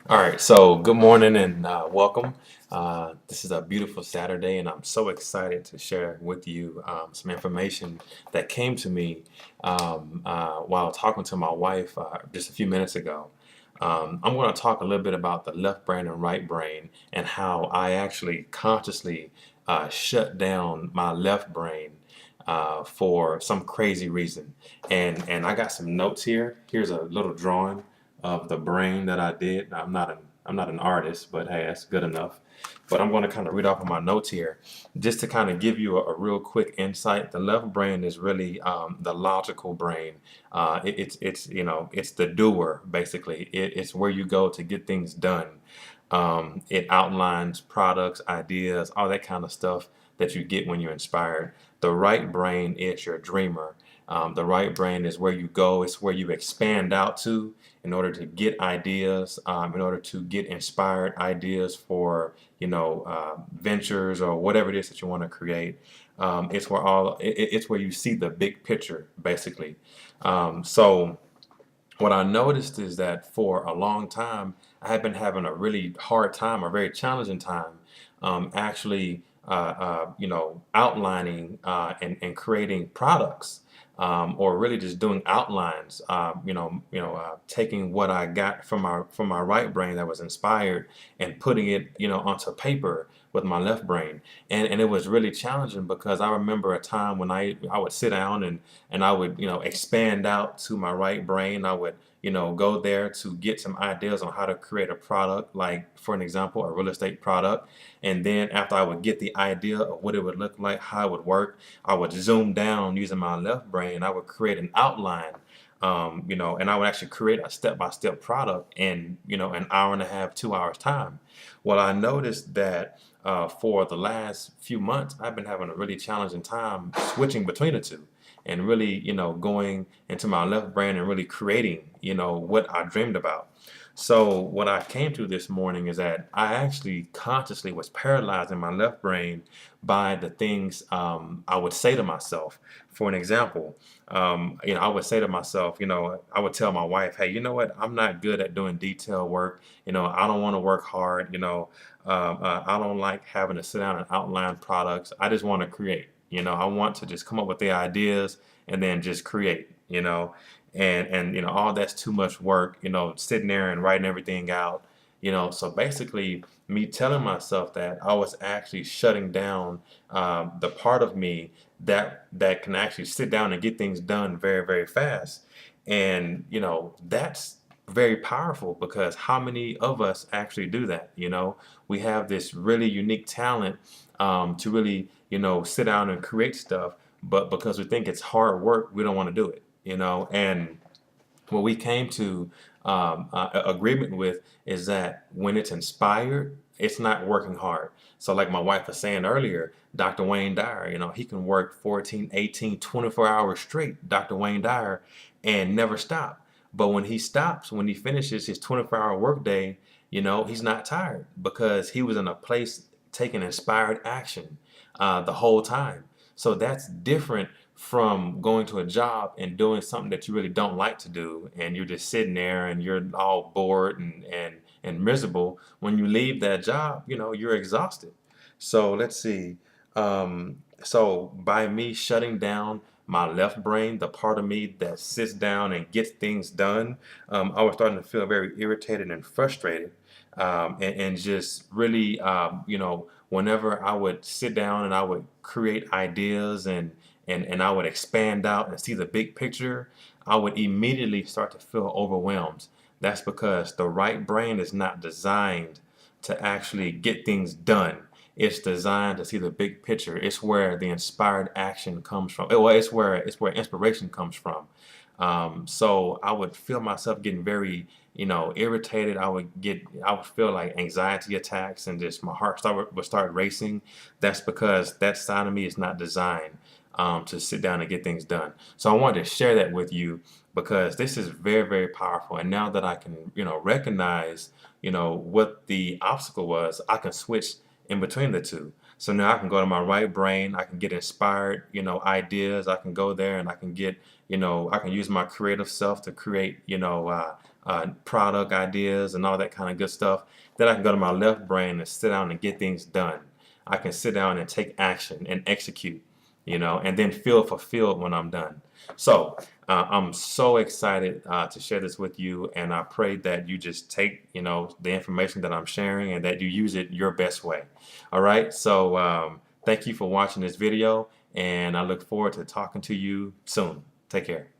All right, so good morning and welcome. This is a beautiful Saturday, and I'm so excited to share with you some information that came to me while talking to my wife just a few minutes ago. I'm going to talk a little bit about the left brain and right brain and how I actually consciously shut down my left brain for some crazy reason. And I got some notes here. Here's a little drawing of the brain that I did. I'm not an artist, but hey, that's good enough. But I'm going to kind of read off of my notes here, just to kind of give you a real quick insight. The left brain is really the logical brain. It's the doer basically. It's where you go to get things done. It outlines products, ideas, all that kind of stuff that you get when you're inspired. The right brain is your dreamer. The right brain is where you go. It's where you expand out to in order to get ideas, in order to get inspired ideas for ventures or whatever it is that you want to create. It's where you see the big picture, basically. So what I noticed is that for a long time, I had been having a really hard time, a very challenging time, actually, outlining and creating products, or really just doing outlines. Taking what I got from my right brain that was inspired and putting it, onto paper with my left brain, and it was really challenging because I remember a time when I would sit down and I would, expand out to my right brain. I would, go there to get some ideas on how to create a product, like for an example, a real estate product. And then after I would get the idea of what it would look like, how it would work, I would zoom down using my left brain. I would create an outline, and I would actually create a step-by-step product in, an hour and a half, 2 hours time. Well, I noticed that for the last few months, I've been having a really challenging time switching between the two and really, going into my left brain and really creating, what I dreamed about. So what I came to this morning is that I actually consciously was paralyzed in my left brain by the things I would say to myself. For an example, I would say to myself, I would tell my wife, hey, you know what? I'm not good at doing detail work. I don't want to work hard. I don't like having to sit down and outline products. I just want to create. I want to just come up with the ideas and then just create. And all that's too much work. Sitting there and writing everything out. So basically, me telling myself that I was actually shutting down the part of me that can actually sit down and get things done very, very fast. And that's very powerful because how many of us actually do that? We have this really unique talent to really, sit down and create stuff, but because we think it's hard work, we don't want to do it. And what we came to agreement with is that when it's inspired, it's not working hard. So like my wife was saying earlier, Dr. Wayne Dyer, he can work 14, 18, 24 hours straight, Dr. Wayne Dyer, and never stop. But when he stops, when he finishes his 24-hour workday, he's not tired because he was in a place taking inspired action the whole time. So that's different from going to a job and doing something that you really don't like to do, and you're just sitting there and you're all bored and miserable. When you leave that job, you're exhausted. So let's see. So by me shutting down my left brain, the part of me that sits down and gets things done, I was starting to feel very irritated and frustrated, and just really, whenever I would sit down and I would create ideas and I would expand out and see the big picture, I would immediately start to feel overwhelmed. That's because the right brain is not designed to actually get things done. It's designed to see the big picture. It's where the inspired action comes from. Well, it's where inspiration comes from. So I would feel myself getting very, irritated. I would feel like anxiety attacks and just my heart would start racing. That's because that side of me is not designed to sit down and get things done. So I wanted to share that with you because this is very, very powerful. And now that I can, recognize, what the obstacle was, I can switch in between the two. So now I can go to my right brain, I can get inspired, ideas. I can go there and I can get, I can use my creative self to create, product ideas and all that kind of good stuff. Then I can go to my left brain and sit down and get things done. I can sit down and take action and execute, and then feel fulfilled when I'm done. So I'm so excited to share this with you, and I pray that you just take, the information that I'm sharing and that you use it your best way. All right. So thank you for watching this video, and I look forward to talking to you soon. Take care.